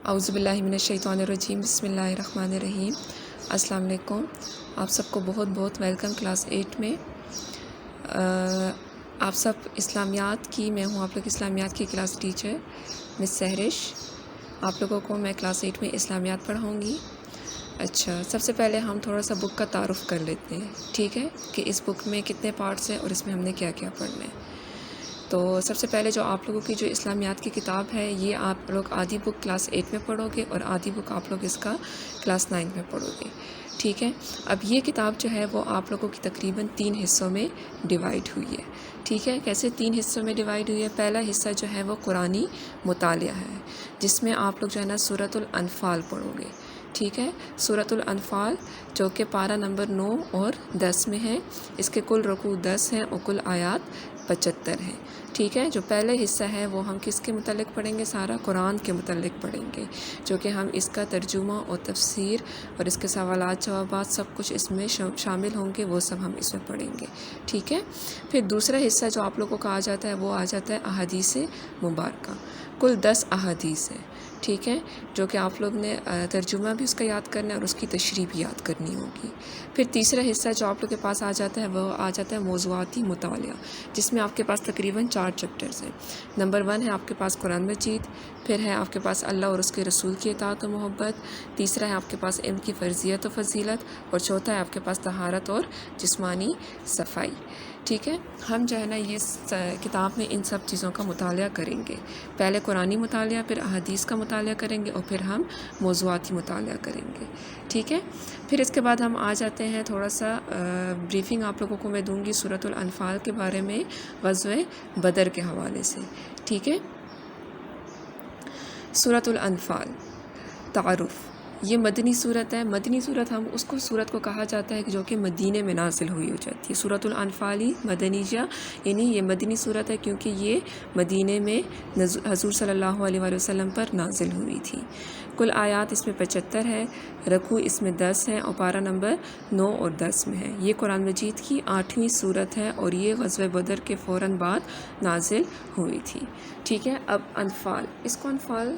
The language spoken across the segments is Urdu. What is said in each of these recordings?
اعوذ باللہ من الشیطان الرجیم بسم اللہ الرحمن الرحیم۔ السلام علیکم، آپ سب کو بہت بہت ویلکم کلاس 8 میں۔ آپ سب اسلامیات کی، میں ہوں آپ لوگ اسلامیات کی کلاس ٹیچر مس سہرش۔ آپ لوگوں کو میں کلاس 8 میں اسلامیات پڑھاؤں گی۔ اچھا، سب سے پہلے ہم تھوڑا سا بک کا تعارف کر لیتے ہیں، ٹھیک ہے، کہ اس بک میں کتنے پارٹس ہیں اور اس میں ہم نے کیا کیا پڑھنا ہے۔ تو سب سے پہلے جو آپ لوگوں کی جو اسلامیات کی کتاب ہے، یہ آپ لوگ آدھی بک کلاس 8 میں پڑھو گے اور آدھی بک آپ لوگ اس کا کلاس 9 میں پڑھو گے، ٹھیک ہے۔ اب یہ کتاب جو ہے وہ آپ لوگوں کی تقریباً 3 حصوں میں ڈیوائیڈ ہوئی ہے، ٹھیک ہے۔ کیسے 3 حصوں میں ڈیوائیڈ ہوئی ہے؟ پہلا حصہ جو ہے وہ قرآنی مطالعہ ہے، جس میں آپ لوگ جو ہے نا سورۃ الانفال پڑھو گے، ٹھیک ہے۔ سورۃ الانفال جو کہ پارہ نمبر 9 اور 10 میں ہے، اس کے کل رکوع 10 ہیں اور کل آیات 75 ہیں، ٹھیک ہے۔ جو پہلے حصہ ہے وہ ہم کس کے متعلق پڑھیں گے؟ سارا قرآن کے متعلق پڑھیں گے، جو کہ ہم اس کا ترجمہ اور تفسیر اور اس کے سوالات جوابات سب کچھ اس میں شامل ہوں گے، وہ سب ہم اس میں پڑھیں گے، ٹھیک ہے۔ پھر دوسرا حصہ جو آپ لوگوں کا آ جاتا ہے وہ آ جاتا ہے احادیث مبارکہ، کل 10 احادیث ہیں، ٹھیک ہے، جو کہ آپ لوگ نے ترجمہ بھی اس کا یاد کرنا ہے اور اس کی تشریح بھی یاد کرنی ہوگی۔ پھر تیسرا حصہ جو آپ لوگ کے پاس آ جاتا ہے وہ آ جاتا ہے موضوعاتی مطالعہ، جس میں آپ کے پاس تقریباً 4 چیپٹرز ہیں۔ نمبر 1 ہے آپ کے پاس قرآن مجید، پھر ہے آپ کے پاس اللہ اور اس کے رسول کی اطاعت و محبت، تیسرا ہے آپ کے پاس علم کی فرضیت و فضیلت، اور چوتھا ہے آپ کے پاس طہارت اور جسمانی صفائی، ٹھیک ہے۔ ہم جو ہے نا یہ کتاب میں ان سب چیزوں کا مطالعہ کریں گے، پہلے قرآنی مطالعہ، پھر احادیث کا مطالعہ کریں گے اور پھر ہم موضوعاتی مطالعہ کریں گے، ٹھیک ہے۔ پھر اس کے بعد ہم آ جاتے ہیں، تھوڑا سا بریفنگ آپ لوگوں کو میں دوں گی سورۃ الانفال کے بارے میں غزوہ بدر کے حوالے سے، ٹھیک ہے۔ سورۃ الانفال تعارف، یہ مدنی صورت ہے۔ مدنی صورت ہم اس کو صورت کو کہا جاتا ہے جو کہ مدینے میں نازل ہوئی ہو جاتی ہے۔ سورۃ الانفال مدنیہ، یعنی یہ مدنی صورت ہے کیونکہ یہ مدینے میں حضور صلی اللہ علیہ وآلہ وسلم پر نازل ہوئی تھی۔ کل آیات اس میں 75 ہے، رکوع اس میں 10 ہیں اور پارہ نمبر 9 اور 10 میں ہے۔ یہ قرآن مجید کی 8ویں صورت ہے اور یہ غزوہ بدر کے فوراً بعد نازل ہوئی تھی، ٹھیک ہے۔ اب انفال، اس کو انفال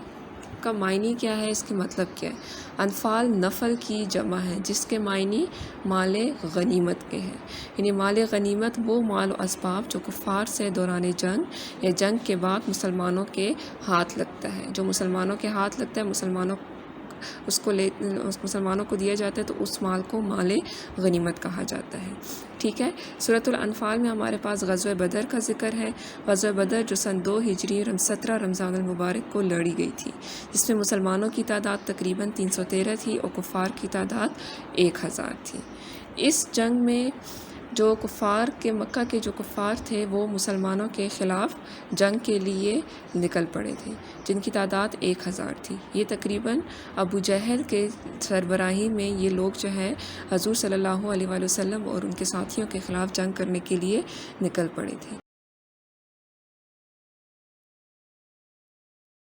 کا معنی کیا ہے، اس کی مطلب کیا ہے؟ انفال نفل کی جمع ہے، جس کے معنی مال غنیمت کے ہیں، یعنی مال غنیمت وہ مال و اسباب جو کفار سے دوران جنگ یا جنگ کے بعد مسلمانوں کے ہاتھ لگتا ہے، جو مسلمانوں کے ہاتھ لگتا ہے، مسلمانوں کو دیا جاتا ہے، تو اس مال کو مال غنیمت کہا جاتا ہے، ٹھیک ہے۔ سورۃ الانفال میں ہمارے پاس غزوہ بدر کا ذکر ہے۔ غزوہ بدر جو سن 2 ہجری 17 رمضان المبارک کو لڑی گئی تھی، جس میں مسلمانوں کی تعداد تقریباً 313 تھی اور کفار کی تعداد 1000 تھی۔ اس جنگ میں جو کفار کے مکہ کے جو کفار تھے وہ مسلمانوں کے خلاف جنگ کے لیے نکل پڑے تھے، جن کی تعداد 1000 تھی۔ یہ تقریباً ابو جہل کے سربراہی میں یہ لوگ جو ہے حضور صلی اللہ علیہ وآلہ وسلم اور ان کے ساتھیوں کے خلاف جنگ کرنے کے لیے نکل پڑے تھے۔